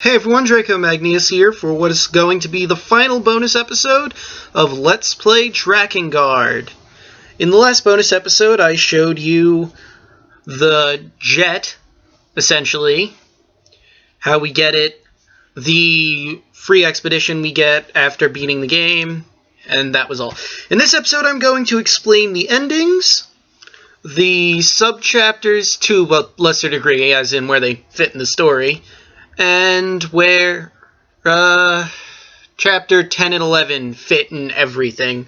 Hey everyone, Draco Magnius here for what is going to be the final bonus episode of Let's Play Drakengard. In the last bonus episode, I showed you the jet, essentially, how we get it, the free expedition we get after beating the game, and that was all. In this episode, I'm going to explain the endings, the subchapters to a lesser degree, as in where they fit in the story, and where chapter 10 and 11 fit in everything.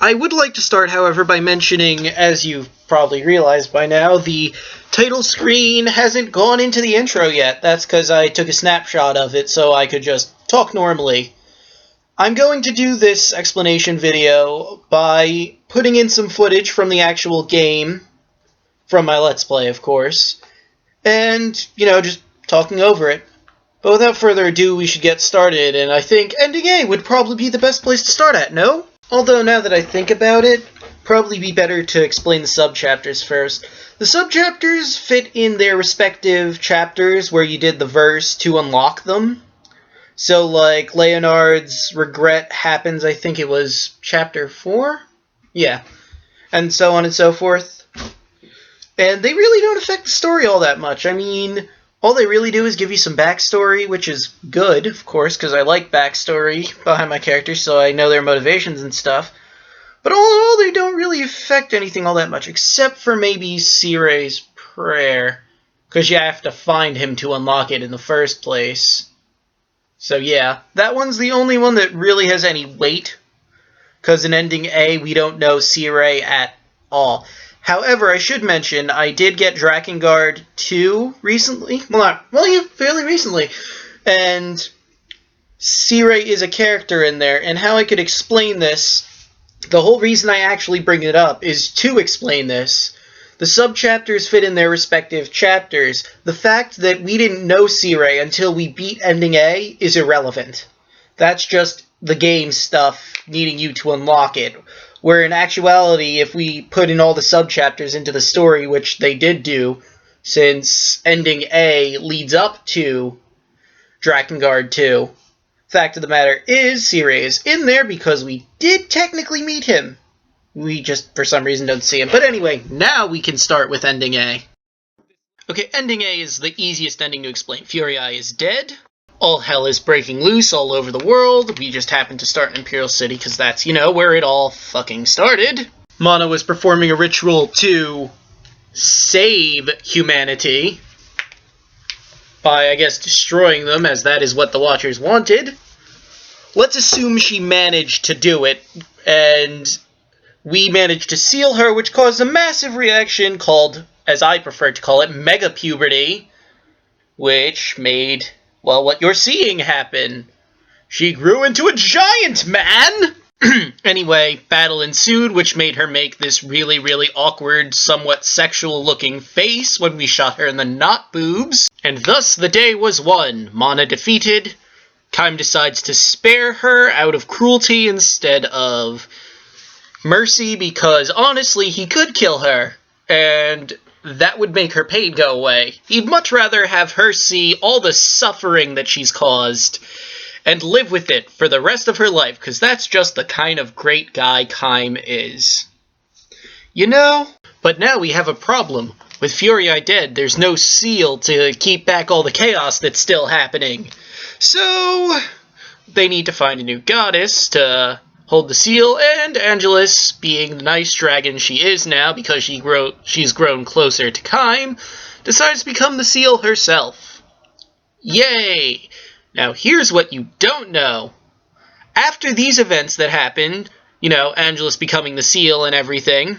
I would like to start, however, by mentioning, as you've probably realized by now, the title screen hasn't gone into the intro yet. That's because I took a snapshot of it so I could just talk normally. I'm going to do this explanation video by putting in some footage from the actual game, from my Let's Play, of course, and, just talking over it. But without further ado, we should get started, and I think ending A would probably be the best place to start at, no? Although, now that I think about it, probably be better to explain the subchapters first. The subchapters fit in their respective chapters where you did the verse to unlock them. So, like, Leonard's regret happens, I think it was chapter 4? Yeah. And so on and so forth. And they really don't affect the story all that much. I mean, all they really do is give you some backstory, which is good, of course, because I like backstory behind my characters, so I know their motivations and stuff. But all in all, they don't really affect anything all that much, except for maybe Sire's prayer, because you have to find him to unlock it in the first place. So yeah, that one's the only one that really has any weight, because in ending A, we don't know Sire at all. However, I should mention, I did get Drakengard 2 recently. Fairly recently. And Sire is a character in there, and how I could explain this, the whole reason I actually bring it up is to explain this. The subchapters fit in their respective chapters. The fact that we didn't know Sire until we beat ending A is irrelevant. That's just the game stuff needing you to unlock it. Where in actuality, if we put in all the subchapters into the story, which they did do, since ending A leads up to Drakengard 2, fact of the matter is, Sire is in there because we did technically meet him. We just, for some reason, don't see him. But anyway, now we can start with ending A. Okay, ending A is the easiest ending to explain. Furii is dead. All hell is breaking loose all over the world. We just happened to start in Imperial City because that's, where it all fucking started. Mana was performing a ritual to save humanity by, I guess, destroying them, as that is what the Watchers wanted. Let's assume she managed to do it, and we managed to seal her, which caused a massive reaction called, as I prefer to call it, mega puberty, which made, well, what you're seeing happen. She grew into a giant, man! Anyway, battle ensued, which made her make this really, really awkward, somewhat sexual-looking face when we shot her in the knot boobs. And thus the day was won. Mana defeated. Kaim decides to spare her out of cruelty instead of mercy, because honestly, he could kill her, and that would make her pain go away. He'd much rather have her see all the suffering that she's caused and live with it for the rest of her life, because that's just the kind of great guy Kaim is. But now we have a problem. With Furii dead, there's no seal to keep back all the chaos that's still happening. So they need to find a new goddess to hold the seal, and Angelus, being the nice dragon she is now because she's grown closer to Kaim, decides to become the seal herself. Yay! Now here's what you don't know. After these events that happened, Angelus becoming the seal and everything,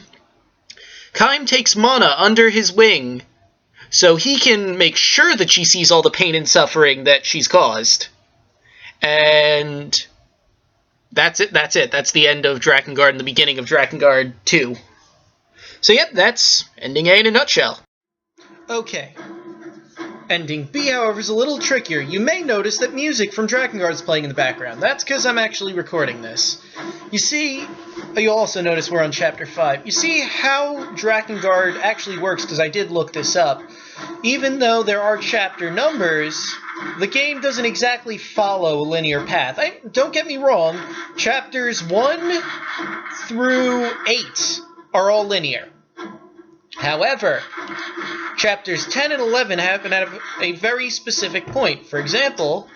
Kaim takes Mana under his wing so he can make sure that she sees all the pain and suffering that she's caused. And that's it. That's the end of Drakengard and the beginning of Drakengard 2. So yep, that's ending A in a nutshell. Okay. Ending B, however, is a little trickier. You may notice that music from Drakengard is playing in the background. That's because I'm actually recording this. You see, you'll also notice we're on Chapter 5. You see how Drakengard actually works, because I did look this up. Even though there are chapter numbers, the game doesn't exactly follow a linear path. Don't get me wrong, chapters 1 through 8 are all linear. However, chapters 10 and 11 happen at a very specific point. For example,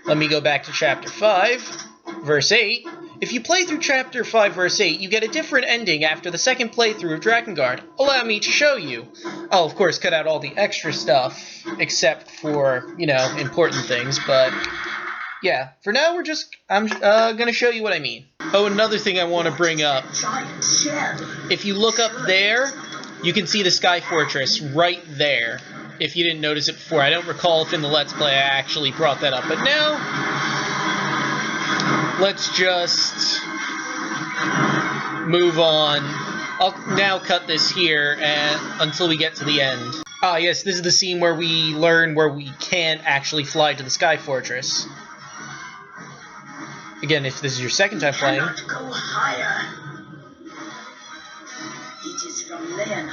let me go back to chapter 5, verse 8. If you play through chapter 5, verse 8, you get a different ending after the second playthrough of Drakengard. Allow me to show you. I'll, of course, cut out all the extra stuff, except for, important things, but yeah, for now I'm gonna show you what I mean. Oh, another thing I want to bring up. If you look up there, you can see the Sky Fortress right there. If you didn't notice it before, I don't recall if in the Let's Play I actually brought that up, but now, let's just move on. I'll now cut this here until we get to the end. Ah, yes, this is the scene where we learn where we can't actually fly to the Sky Fortress. Again, if this is your second time playing. Cannot go higher. It is from Leonard.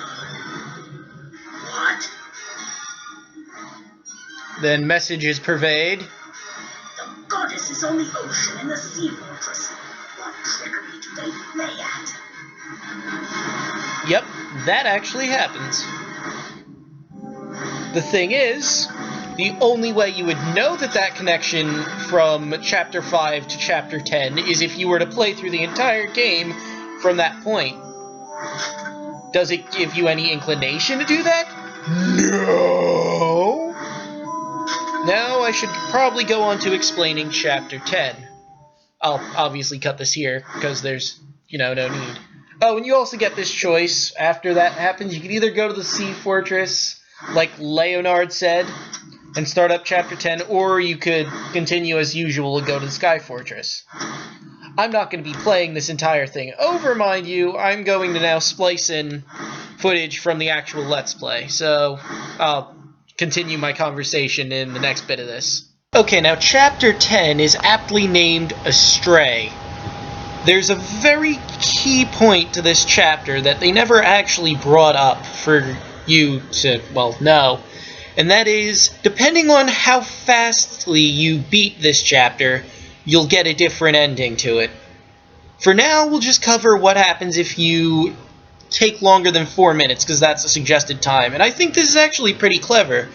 What? Then messages pervade. The goddess is on the ocean in the sea fortress. What trickery do they play at? Yep, that actually happens. The thing is, the only way you would know that connection from Chapter 5 to Chapter 10 is if you were to play through the entire game from that point. Does it give you any inclination to do that? No! Now I should probably go on to explaining Chapter 10. I'll obviously cut this here, because there's, no need. Oh, and you also get this choice after that happens. You can either go to the Sea Fortress, like Leonard said, and start up Chapter 10, or you could continue as usual and go to the Sky Fortress. I'm not going to be playing this entire thing over, mind you. I'm going to now splice in footage from the actual Let's Play, so I'll continue my conversation in the next bit of this. Okay, now Chapter 10 is aptly named Astray. There's a very key point to this chapter that they never actually brought up for you to, know. And that is, depending on how fastly you beat this chapter, you'll get a different ending to it. For now, we'll just cover what happens if you take longer than 4 minutes, because that's a suggested time. And I think this is actually pretty clever,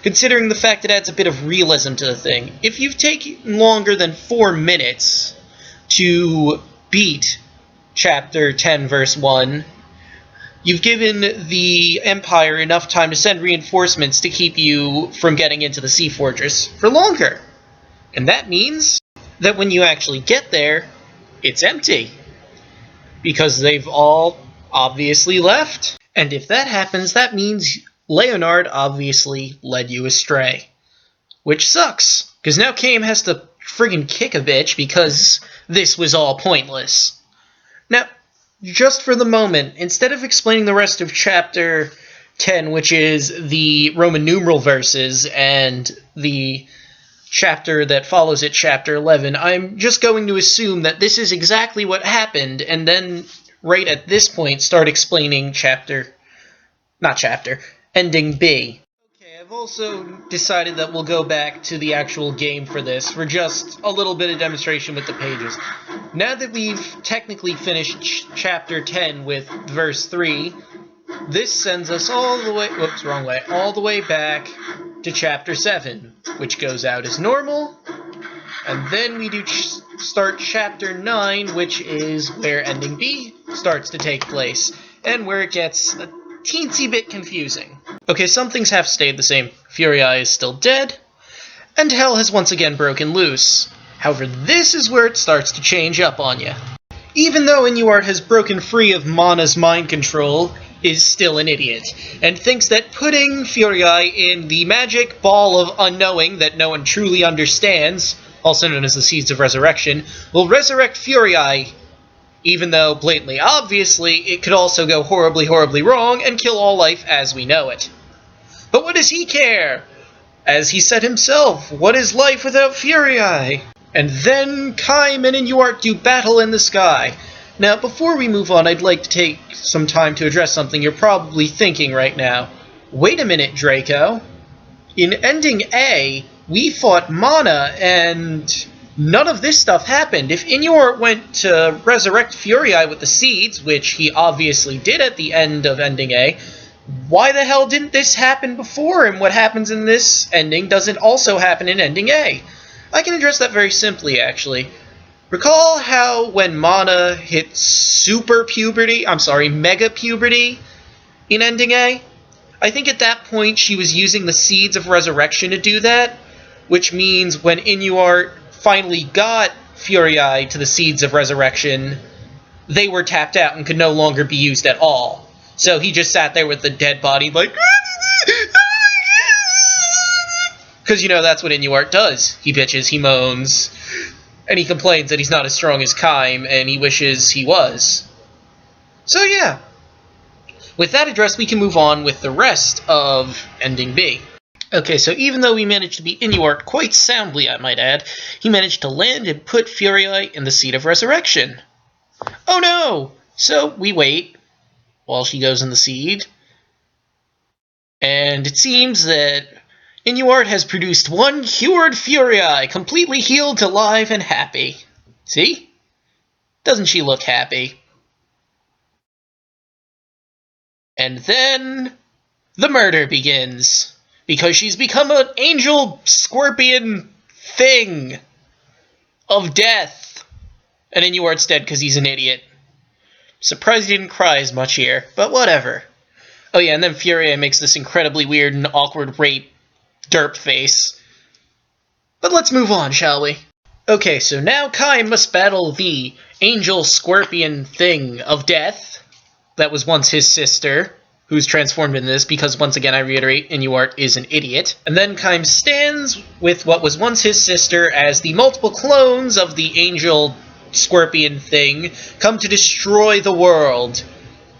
considering the fact it adds a bit of realism to the thing. If you've taken longer than 4 minutes to beat Chapter 10, verse 1, you've given the Empire enough time to send reinforcements to keep you from getting into the Sea Fortress for longer. And that means that when you actually get there, it's empty. Because they've all obviously left. And if that happens, that means Leonard obviously led you astray. Which sucks, because now Kame has to friggin' kick a bitch because this was all pointless. Now, just for the moment, instead of explaining the rest of Chapter 10, which is the Roman numeral verses, and the chapter that follows it, Chapter 11, I'm just going to assume that this is exactly what happened, and then right at this point start explaining ending B. Okay, I've also decided that we'll go back to the actual game for this, for just a little bit of demonstration with the pages. Now that we've technically finished Chapter 10 with verse 3, this sends us all the way, all the way back to Chapter 7, which goes out as normal, and then we do start Chapter 9, which is where ending B starts to take place, and where it gets a teensy bit confusing. Okay, some things have stayed the same. Furii is still dead, and Hell has once again broken loose. However, this is where it starts to change up on you. Even though Inuart has broken free of Mana's mind control, is still an idiot, and thinks that putting Furii in the magic ball of unknowing that no one truly understands, also known as the Seeds of Resurrection, will resurrect Furii, even though, blatantly obviously, it could also go horribly, horribly wrong and kill all life as we know it. But what does he care? As he said himself, what is life without Furii? And then Kime and Inuart do battle in the sky. Now, before we move on, I'd like to take some time to address something you're probably thinking right now. Wait a minute, Draco. In ending A, we fought Mana, and none of this stuff happened. If Inuart went to resurrect Furii with the seeds, which he obviously did at the end of Ending A, why the hell didn't this happen before, and what happens in this ending doesn't also happen in Ending A? I can address that very simply, actually. Recall how when Mana hit Mega Puberty in Ending A? I think at that point she was using the Seeds of Resurrection to do that, which means when Inuart finally got Furii to the Seeds of Resurrection, they were tapped out and could no longer be used at all. So he just sat there with the dead body like... Because, you know, that's what Inuart does. He bitches, he moans, and he complains that he's not as strong as Kaim, and he wishes he was. So, yeah. With that address, we can move on with the rest of Ending B. Okay, so even though we managed to beat Inuart quite soundly, I might add, he managed to land and put Furii in the Seed of Resurrection. Oh no! So we wait while she goes in the seed, and it seems that Inuart has produced one cured Furii, completely healed, alive, and happy. See? Doesn't she look happy? And then the murder begins, because she's become an angel scorpion thing of death. And Inuart's dead because he's an idiot. Surprised he didn't cry as much here, but whatever. Oh yeah, and then Furii makes this incredibly weird and awkward rape derp face. But let's move on, shall we? Okay, so now Kaim must battle the angel scorpion thing of death that was once his sister, who's transformed in this because, once again, I reiterate, Inuart is an idiot. And then Kaim stands with what was once his sister as the multiple clones of the angel scorpion thing come to destroy the world.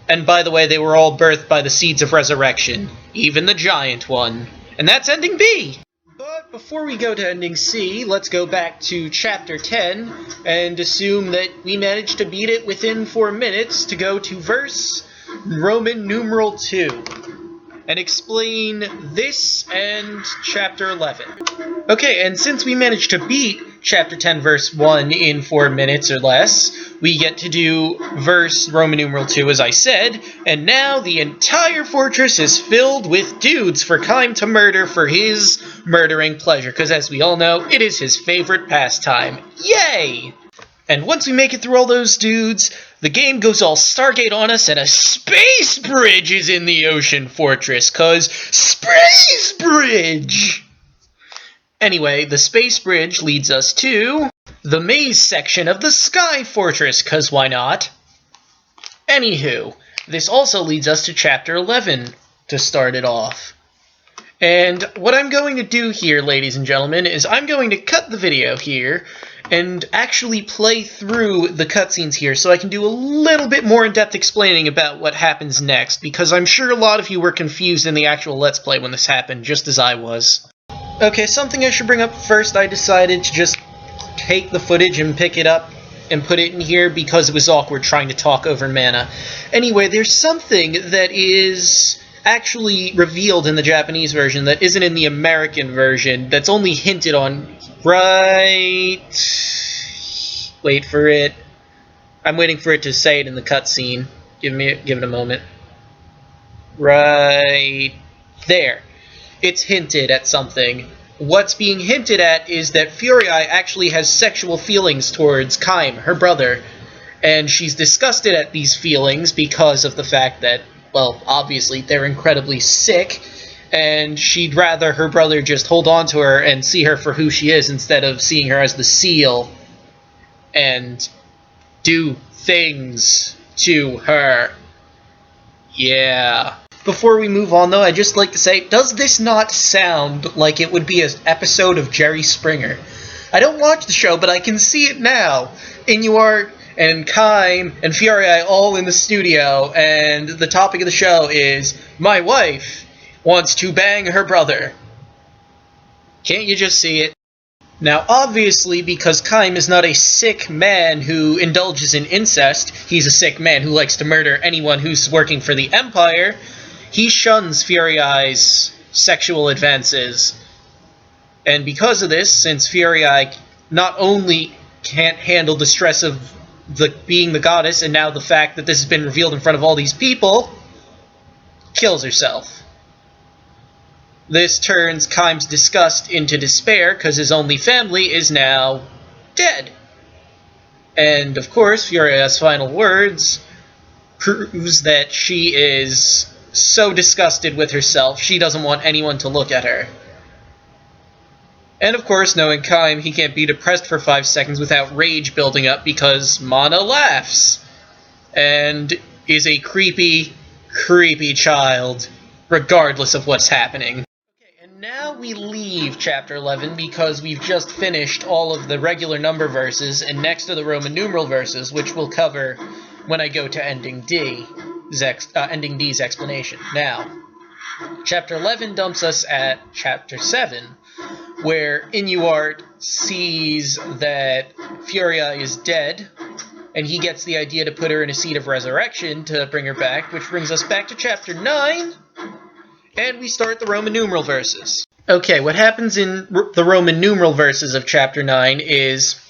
And by the way, they were all birthed by the Seeds of Resurrection, even the giant one. And that's Ending B! But before we go to Ending C, let's go back to Chapter 10 and assume that we managed to beat it within 4 minutes to go to verse Roman numeral 2 and explain this and Chapter 11. Okay, and since we managed to beat Chapter 10 verse 1 in 4 minutes or less, we get to do verse Roman numeral 2 as I said, and now the entire fortress is filled with dudes for Kaim to murder for his murdering pleasure, because as we all know, it is his favorite pastime. Yay! And once we make it through all those dudes, the game goes all Stargate on us and a space bridge is in the ocean fortress, cause space bridge! Anyway, the space bridge leads us to the maze section of the Sky Fortress, cause why not? Anywho, this also leads us to Chapter 11 to start it off. And what I'm going to do here, ladies and gentlemen, is I'm going to cut the video here and actually play through the cutscenes here so I can do a little bit more in-depth explaining about what happens next, because I'm sure a lot of you were confused in the actual Let's Play when this happened, just as I was. Okay, something I should bring up first, I decided to just take the footage and pick it up and put it in here because it was awkward trying to talk over Mana. Anyway, there's something that is actually revealed in the Japanese version that isn't in the American version, that's only hinted on right... Wait for it. I'm waiting for it to say it in the cutscene. Give it a moment. Right there. It's hinted at something. What's being hinted at is that Furii actually has sexual feelings towards Kaim, her brother, and she's disgusted at these feelings because of the fact that, well, obviously, they're incredibly sick, and she'd rather her brother just hold on to her and see her for who she is instead of seeing her as the seal and do things to her. Yeah. Before we move on, though, I'd just like to say, does this not sound like it would be an episode of Jerry Springer? I don't watch the show, but I can see it now. Inuart and Kaim and Furii all in the studio, and the topic of the show is, my wife wants to bang her brother. Can't you just see it? Now, obviously, because Kaim is not a sick man who indulges in incest, he's a sick man who likes to murder anyone who's working for the Empire, he shuns Furii's sexual advances. And because of this, since Furii not only can't handle the stress of being the goddess, and now the fact that this has been revealed in front of all these people, kills herself. This turns Kaim's disgust into despair, because his only family is now dead. And of course, Furia's final words proves that she is so disgusted with herself, she doesn't want anyone to look at her. And of course, knowing Kaim, he can't be depressed for 5 seconds without rage building up, because Mana laughs and is a creepy, creepy child, regardless of what's happening. Okay, and now we leave Chapter 11 because we've just finished all of the regular number verses, and next are the Roman numeral verses, which we'll cover when I go to Ending D's explanation. Now, Chapter 11 dumps us at Chapter 7, where Inuart sees that Furia is dead, and he gets the idea to put her in a seat of resurrection to bring her back, which brings us back to Chapter 9, and we start the Roman numeral verses. Okay, what happens in the Roman numeral verses of Chapter 9 is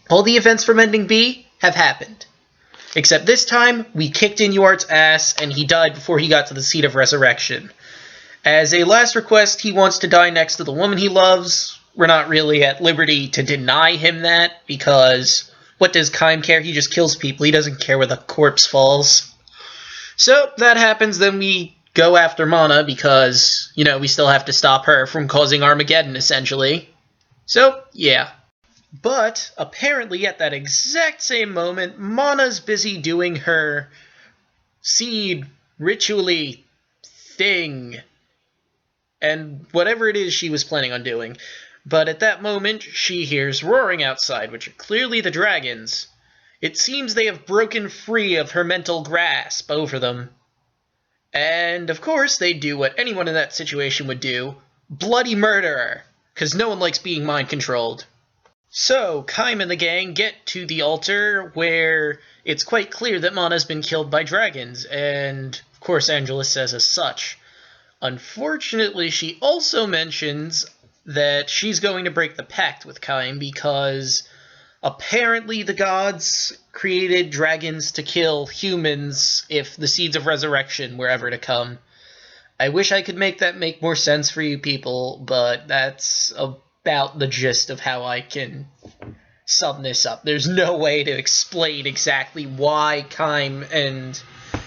all the events from Ending B have happened. Except this time, we kicked Inuart's ass, and he died before he got to the seat of resurrection. As a last request, he wants to die next to the woman he loves. We're not really at liberty to deny him that, because what does Kaim care? He just kills people. He doesn't care where the corpse falls. So, that happens, then we go after Mana, because, you know, we still have to stop her from causing Armageddon, essentially. So, yeah. But, apparently, at that exact same moment, Mana's busy doing her seed ritually thing, and whatever it is she was planning on doing. But at that moment, she hears roaring outside, which are clearly the dragons. It seems they have broken free of her mental grasp over them. And, of course, they do what anyone in that situation would do. Bloody murder her, because no one likes being mind-controlled. So, Kaim and the gang get to the altar, where it's quite clear that Mana's been killed by dragons, and, of course, Angelus says as such. Unfortunately, she also mentions that she's going to break the pact with Kaim because apparently the gods created dragons to kill humans if the seeds of resurrection were ever to come. I wish I could make that make more sense for you people, but that's about the gist of how I can sum this up. There's no way to explain exactly why Kaim and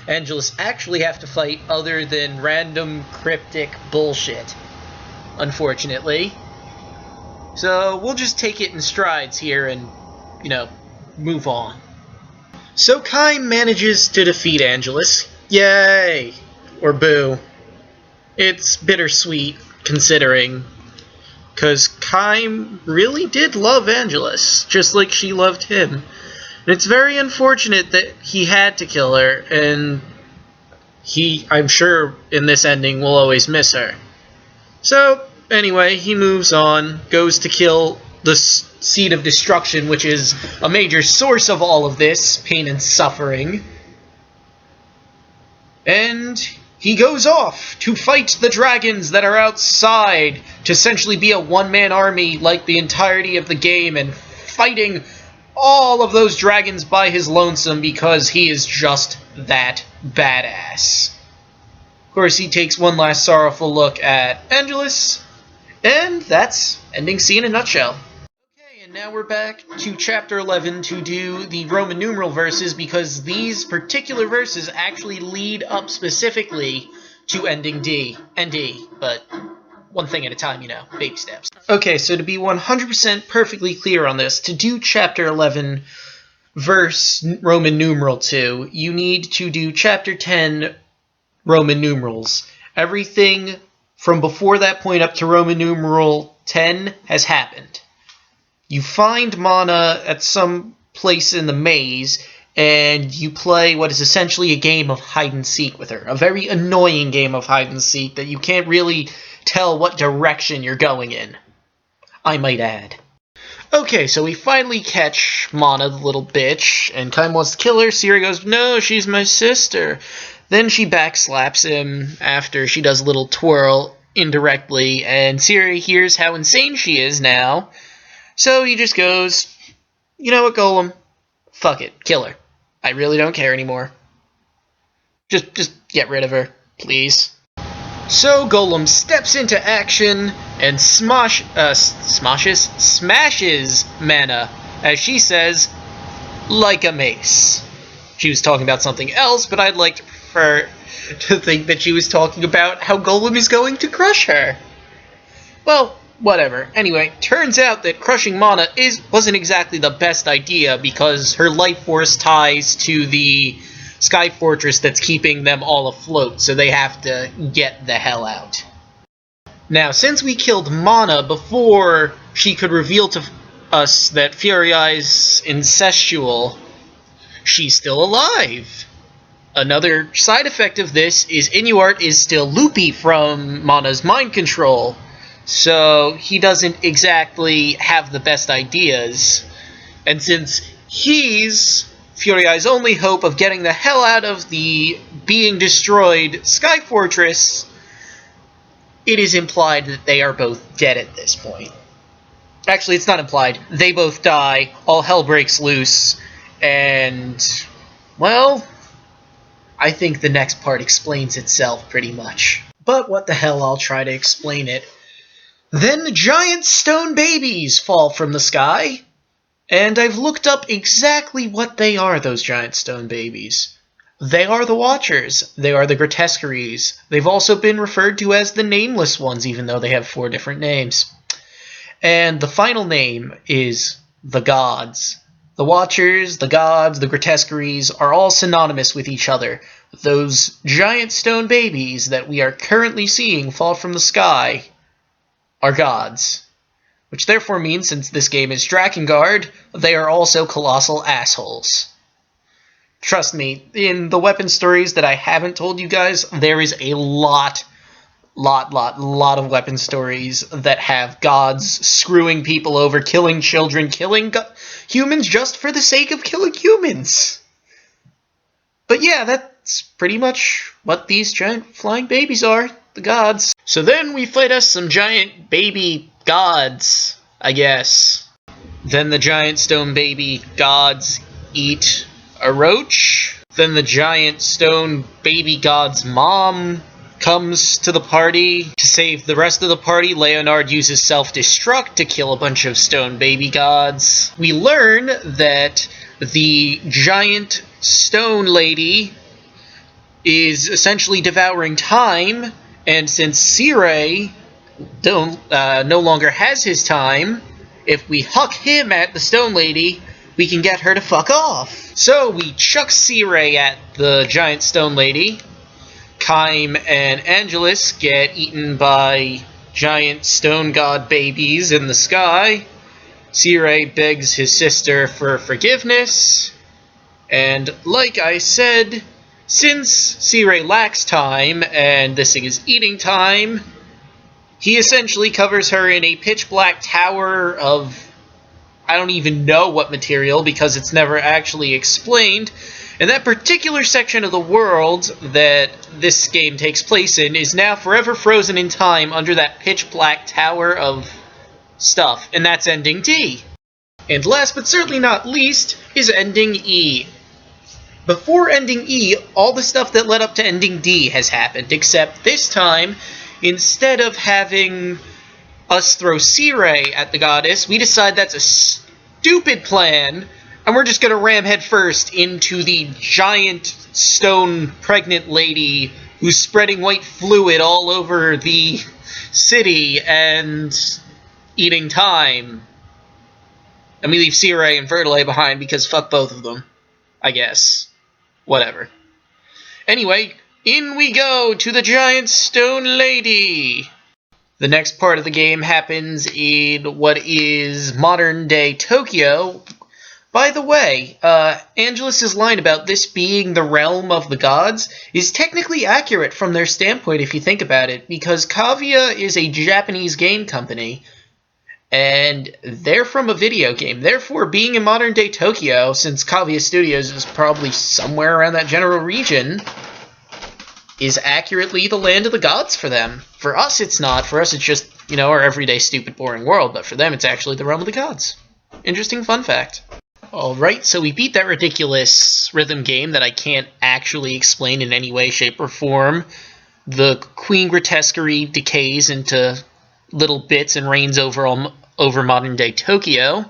Angelus actually have to fight other than random cryptic bullshit, unfortunately. So we'll just take it in strides here and, you know, move on. So Kaim manages to defeat Angelus. Yay! Or boo. It's bittersweet, considering, because Kaim really did love Angelus, just like she loved him. And it's very unfortunate that he had to kill her, and he, I'm sure, in this ending, will always miss her. So, anyway, he moves on, goes to kill the Seed of Destruction, which is a major source of all of this pain and suffering. And he goes off to fight the dragons that are outside, to essentially be a one-man army like the entirety of the game, and fighting all of those dragons by his lonesome because he is just that badass. Of course, he takes one last sorrowful look at Angelus, and that's Ending C in a nutshell. Okay, and now we're back to Chapter 11 to do the Roman numeral verses, because these particular verses actually lead up specifically to Ending D and E, but one thing at a time, you know, baby steps. Okay, so to be 100% perfectly clear on this, to do Chapter 11 verse Roman numeral 2, you need to do Chapter 10 Roman numerals. Everything from before that point up to Roman numeral 10 has happened. You find Mana at some place in the maze, and you play what is essentially a game of hide-and-seek with her. A very annoying game of hide-and-seek that you can't really tell what direction you're going in, I might add. Okay, so we finally catch Mana, the little bitch, and Kaim wants to kill her. Siri goes, "No, she's my sister." Then she backslaps him after she does a little twirl, indirectly, and Siri hears how insane she is now, so he just goes, "You know what, Golem? Fuck it, kill her. I really don't care anymore. Just get rid of her, please." So Golem steps into action and smashes Mana, as she says, like a mace. She was talking about something else, but I'd like to prefer to think that she was talking about how Golem is going to crush her. Well, whatever. Anyway, turns out that crushing Mana wasn't exactly the best idea, because her life force ties to the Sky Fortress that's keeping them all afloat, so they have to get the hell out. Now, since we killed Mana before she could reveal to us that Fury Eye's incestual, she's still alive. Another side effect of this is Inuart is still loopy from Mana's mind control, so he doesn't exactly have the best ideas. And since he's Fury Eye's only hope of getting the hell out of the being destroyed Sky Fortress, it is implied that they are both dead at this point. Actually, it's not implied. They both die, all hell breaks loose, and, well, I think the next part explains itself pretty much. But what the hell, I'll try to explain it. Then the giant stone babies fall from the sky, and I've looked up exactly what they are, those giant stone babies. They are the Watchers. They are the Grotesqueries. They've also been referred to as the Nameless Ones, even though they have 4 different names. And the final name is the Gods. The Watchers, the Gods, the Grotesqueries are all synonymous with each other. Those giant stone babies that we are currently seeing fall from the sky are gods. Which therefore means, since this game is Drakengard, they are also colossal assholes. Trust me, in the weapon stories that I haven't told you guys, there is a lot of weapon stories that have gods screwing people over, killing children, killing humans just for the sake of killing humans. But yeah, that's pretty much what these giant flying babies are, the gods. So then we fight us some giant baby gods, I guess. Then the giant stone baby gods eat a roach. Then the giant stone baby god's mom comes to the party. To save the rest of the party, Leonard uses self-destruct to kill a bunch of stone baby gods. We learn that the giant stone lady is essentially devouring time, and since Sire no longer has his time, if we huck him at the stone lady, we can get her to fuck off. So we chuck Sire at the giant stone lady. Kaim and Angelus get eaten by giant stone god babies in the sky. Sire begs his sister for forgiveness. And like I said, since Sire lacks time and this thing is eating time, he essentially covers her in a pitch black tower of I don't even know what material, because it's never actually explained. And that particular section of the world that this game takes place in is now forever frozen in time under that pitch black tower of stuff, and that's ending D. And last but certainly not least is ending E. Before ending E, all the stuff that led up to ending D has happened, except this time, instead of having us throw Sire at the goddess, we decide that's a stupid plan, and we're just going to ram headfirst into the giant stone pregnant lady who's spreading white fluid all over the city and eating time. And we leave Sire and Vertile behind because fuck both of them, I guess. Whatever. Anyway, in we go to the giant stone lady. The next part of the game happens in what is modern-day Tokyo. By the way, Angelus's line about this being the realm of the gods is technically accurate from their standpoint if you think about it, because Kavia is a Japanese game company, and they're from a video game. Therefore, being in modern-day Tokyo, since Kavia Studios is probably somewhere around that general region, is accurately the land of the gods for them. For us, it's not. For us, it's just, our everyday, stupid, boring world. But for them, it's actually the realm of the gods. Interesting fun fact. Alright, so we beat that ridiculous rhythm game that I can't actually explain in any way, shape, or form. The Queen Grotesquerie decays into little bits and reigns over modern-day Tokyo.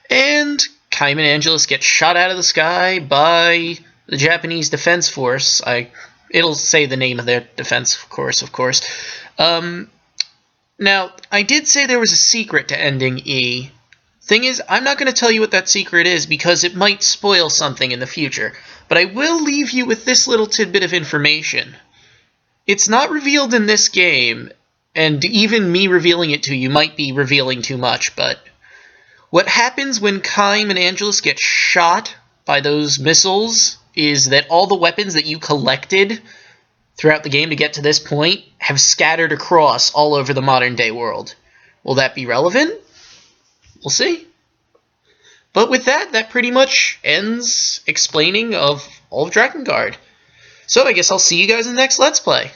And Kaim and Angelus get shot out of the sky by the Japanese Defense Force. It'll say the name of their defense force, of course. Now, I did say there was a secret to ending E. Thing is, I'm not going to tell you what that secret is because it might spoil something in the future. But I will leave you with this little tidbit of information. It's not revealed in this game, and even me revealing it to you might be revealing too much, but what happens when Kaim and Angelus get shot by those missiles is that all the weapons that you collected throughout the game to get to this point have scattered across all over the modern-day world. Will that be relevant? We'll see. But with that pretty much ends explaining of all of Drakengard. So I guess I'll see you guys in the next Let's Play.